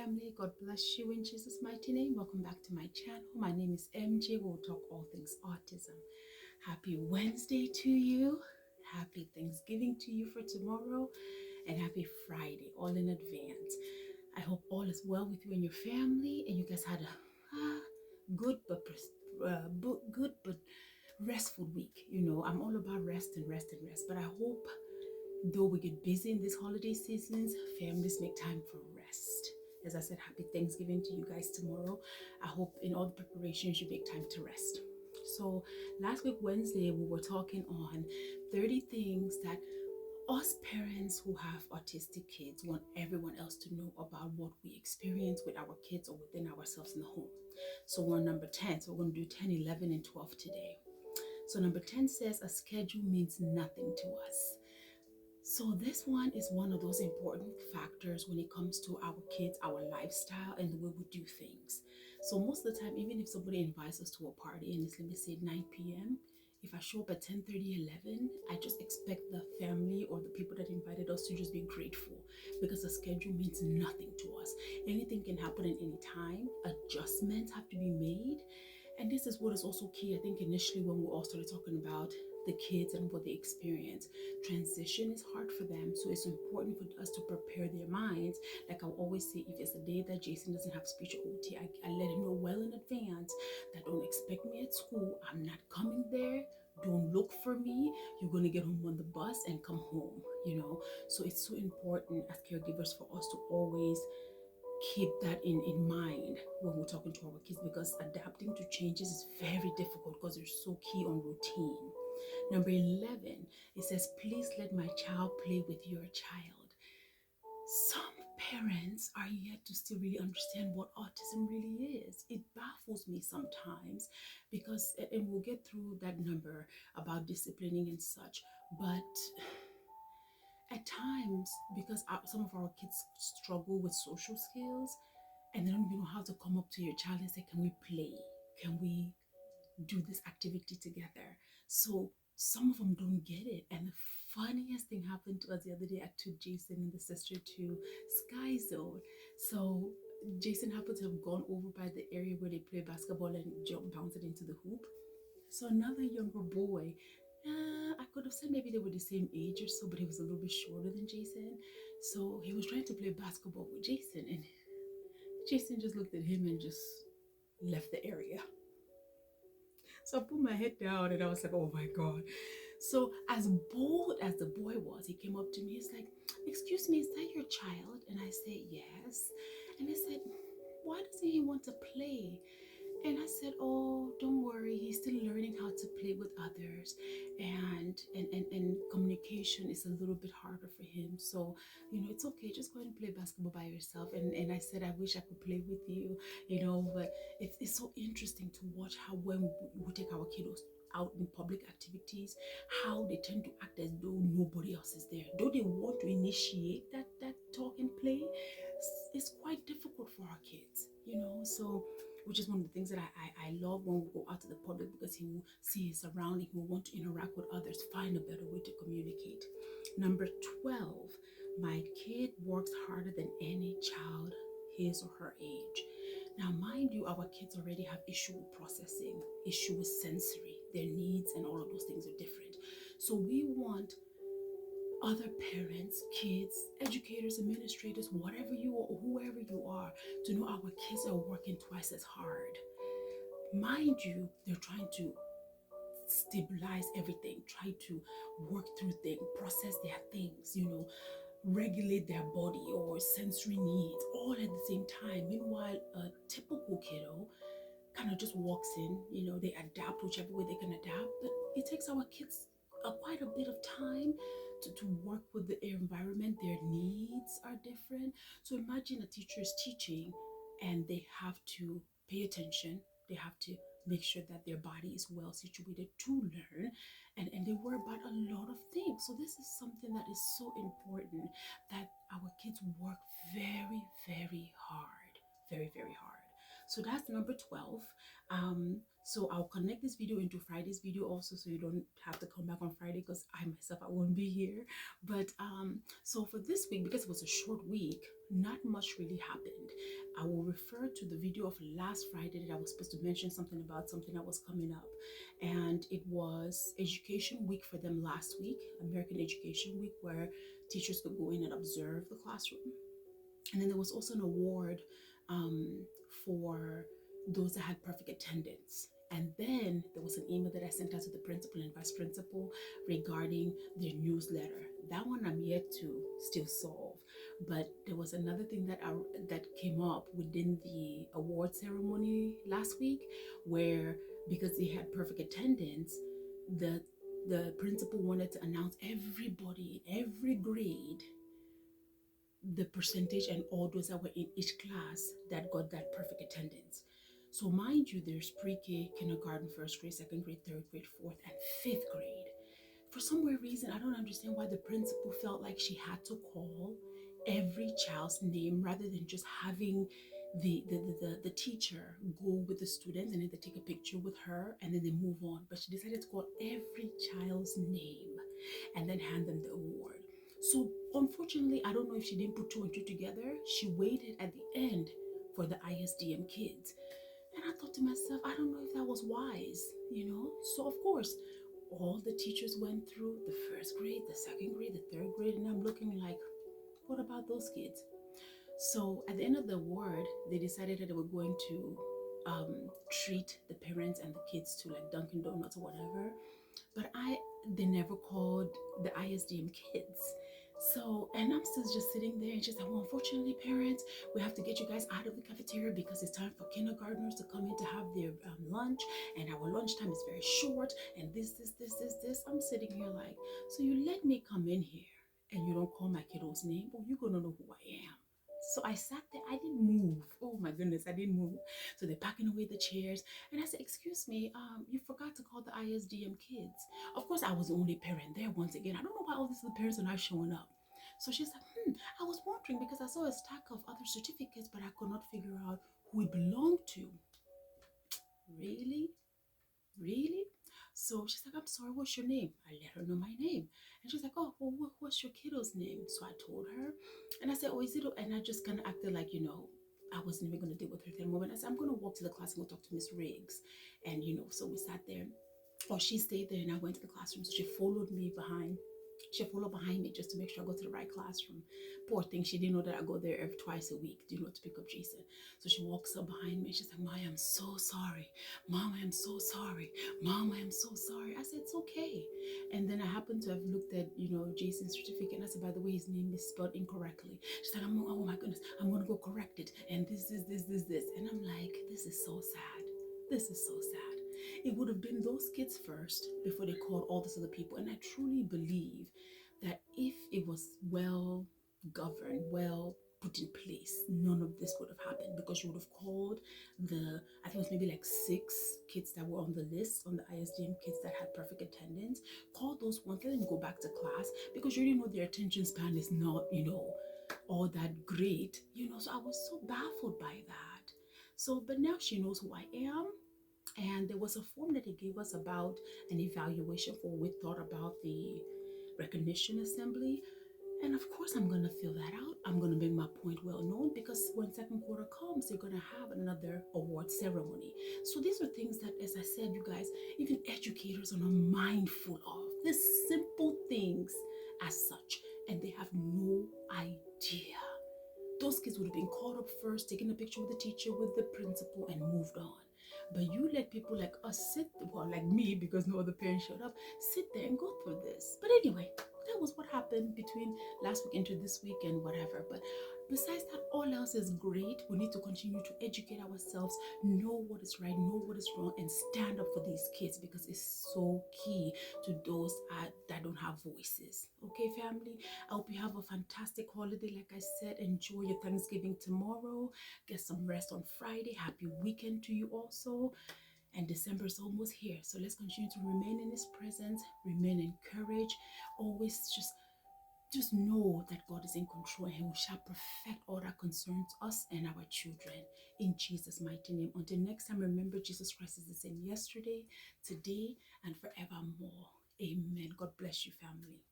family. God bless you in Jesus' mighty name. Welcome back to my channel. My name is MJ. We'll talk all things autism. Happy Wednesday to you. Happy Thanksgiving to you for tomorrow. And happy Friday, all in advance. I hope all is well with you and your family, and you guys had a good but restful week. You know, I'm all about rest and rest and rest. But I hope, though we get busy in this holiday seasons, families make time for rest. As I said, happy Thanksgiving to you guys tomorrow. I hope in all the preparations you make time to rest. So last week, Wednesday, we were talking on 30 things that us parents who have autistic kids want everyone else to know about what we experience with our kids or within ourselves in the home. So we're on number 10. So we're going to do 10, 11, and 12 today. So number 10 says a schedule means nothing to us. So this one is one of those important factors when it comes to our kids, our lifestyle, and the way we do things. So most of the time, even if somebody invites us to a party and it's, let me say, 9 p.m., if I show up at 10:30, 11, I just expect the family or the people that invited us to just be grateful, because the schedule means nothing to us. Anything can happen at any time. Adjustments have to be made. And this is what is also key. I think initially when we all started talking about the kids and what they experience, transition is hard for them. So it's important for us to prepare their minds. Like I always say, if it's a day that Jason doesn't have speech or OT, I let him know well in advance that don't expect me at school. I'm not coming there. Don't look for me. You're going to get home on the bus and come home, you know. So it's so important as caregivers for us to always keep that in mind when we're talking to our kids, because adapting to changes is very difficult because they're so key on routine. Number 11, it says, please let my child play with your child. Some parents are yet to still really understand what autism really is. It baffles me sometimes because, and we'll get through that number about disciplining and such, but at times, because some of our kids struggle with social skills and they don't even know how to come up to your child and say, can we play? Can we do this activity together? So some of them don't get it. And the funniest thing happened to us the other day. I took Jason and the sister to Sky Zone. So Jason happened to have gone over by the area where they play basketball and bounced it into the hoop. So another younger boy, I could have said maybe they were the same age or so, but he was a little bit shorter than Jason. So he was trying to play basketball with Jason, and Jason just looked at him and just left the area. So I put my head down and I was like, oh my God. So as bold as the boy was, he came up to me. He's like, excuse me, is that your child? And I said, yes. And he said, why doesn't he want to play? And I said, oh, don't worry. He's still learning how to play with others. And communication is a little bit harder for him. So, you know, it's okay. Just go ahead and play basketball by yourself. And I said, I wish I could play with you, you know, but it's so interesting to watch how when we take our kiddos out in public activities, how they tend to act as though nobody else is there. Though they want to initiate that talk and play, it's quite difficult for our kids, you know. So which is one of the things that I love when we go out to the public, because he will see his surrounding, he will want to interact with others, find a better way to communicate. Number 12, my kid works harder than any child his or her age. Now, mind you, our kids already have issue with processing, issue with sensory, their needs and all of those things are different. So we want other parents, kids, educators, administrators, whatever you are, or whoever you are, to know our kids are working twice as hard. Mind you, they're trying to stabilize everything, try to work through things, process their things, you know, regulate their body or sensory needs all at the same time. Meanwhile, a typical kiddo kind of just walks in, you know, they adapt whichever way they can adapt, but it takes our kids quite a bit of time to work with the environment. Their needs are different. So imagine a teacher is teaching and they have to pay attention. They have to make sure that their body is well situated to learn, and they worry about a lot of things. So this is something that is so important, that our kids work very, very hard, very, very hard. So that's number 12. So I'll connect this video into Friday's video also, so you don't have to come back on Friday, because I myself, I won't be here. But so for this week, because it was a short week, not much really happened. I will refer to the video of last Friday that I was supposed to mention something about something that was coming up. And it was Education Week for them last week, American Education Week, where teachers could go in and observe the classroom. And then there was also an award um, for those that had perfect attendance. And then there was an email that I sent out to the principal and vice principal regarding their newsletter. That one I'm yet to still solve. But there was another thing that came up within the award ceremony last week, where because they had perfect attendance, the the principal wanted to announce everybody in every grade, the percentage and all those that were in each class that got that perfect attendance. So mind you, there's pre-K, kindergarten, first grade, second grade, third grade, fourth, and fifth grade. For some weird reason, I don't understand why the principal felt like she had to call every child's name rather than just having the teacher go with the students and then they take a picture with her and then they move on. But she decided to call every child's name and then hand them the award. So unfortunately, I don't know if she didn't put two and two together. She waited at the end for the ISDM kids. And I thought to myself, I don't know if that was wise, you know? So of course, all the teachers went through the first grade, the second grade, the third grade, and I'm looking like, what about those kids? So at the end of the award, they decided that they were going to treat the parents and the kids to like Dunkin' Donuts or whatever. But they never called the ISDM kids. So, and I'm still just sitting there and she's like, well, unfortunately, parents, we have to get you guys out of the cafeteria because it's time for kindergartners to come in to have their lunch, and our lunch time is very short, and this. I'm sitting here like, so you let me come in here and you don't call my kiddo's name, well, you're going to know who I am. So I sat there, I didn't move. Oh my goodness, I didn't move. So they're packing away the chairs. And I said, excuse me, you forgot to call the ISDM kids. Of course, I was the only parent there once again. I don't know why all these other parents are not showing up. So she's like, I was wondering because I saw a stack of other certificates, but I could not figure out who it belonged to. Really? Really? So she's like, I'm sorry, what's your name? I let her know my name. And she's like, oh, well, what's your kiddo's name? So I told her. And I said, oh, is it? And I just kind of acted like, I wasn't even going to deal with her at that moment. I said, I'm going to walk to the class and go talk to Miss Riggs. And, so we sat there. Or she stayed there and I went to the classroom. So she followed me behind. She followed behind me just to make sure I go to the right classroom. Poor thing, she didn't know that I go there twice a week, to pick up Jason. So she walks up behind me and she's like, Maya, I'm so sorry. Mom, I am so sorry. Mom, I am so sorry. I said, it's okay. And then I happened to have looked at, Jason's certificate. And I said, by the way, his name is spelled incorrectly. She said, oh my goodness, I'm going to go correct it. And this. And I'm like, this is so sad. This is so sad. It would have been those kids first before they called all these other people. And I truly believe that if it was well governed, well put in place, none of this would have happened, because you would have called I think it was maybe like 6 kids that were on the list, on the ISDM kids that had perfect attendance. Call those ones, let them go back to class, because you already know their attention span is not, all that great, So I was so baffled by that. So, but now she knows who I am. And there was a form that they gave us about an evaluation for what we thought about the recognition assembly. And of course, I'm going to fill that out. I'm going to make my point well known, because when second quarter comes, they're going to have another award ceremony. So these are things that, as I said, you guys, even educators are not mindful of. These simple things as such, and they have no idea. Those kids would have been called up first, taken a picture with the teacher, with the principal, and moved on. But you let people like us like me, because no other parents showed up, sit there and go through this. But anyway, that was what happened between last week into this week and whatever. But besides that, all else is great. We need to continue to educate ourselves, know what is right, know what is wrong, and stand up for these kids, because it's so key to those that don't have voices. Okay, family? I hope you have a fantastic holiday. Like I said, enjoy your Thanksgiving tomorrow. Get some rest on Friday. Happy weekend to you also. And December is almost here. So let's continue to remain in His presence, remain encouraged. Always just just know that God is in control and He shall perfect all that concerns us and our children in Jesus' mighty name. Until next time, remember Jesus Christ is the same yesterday, today, and forevermore. Amen. God bless you, family.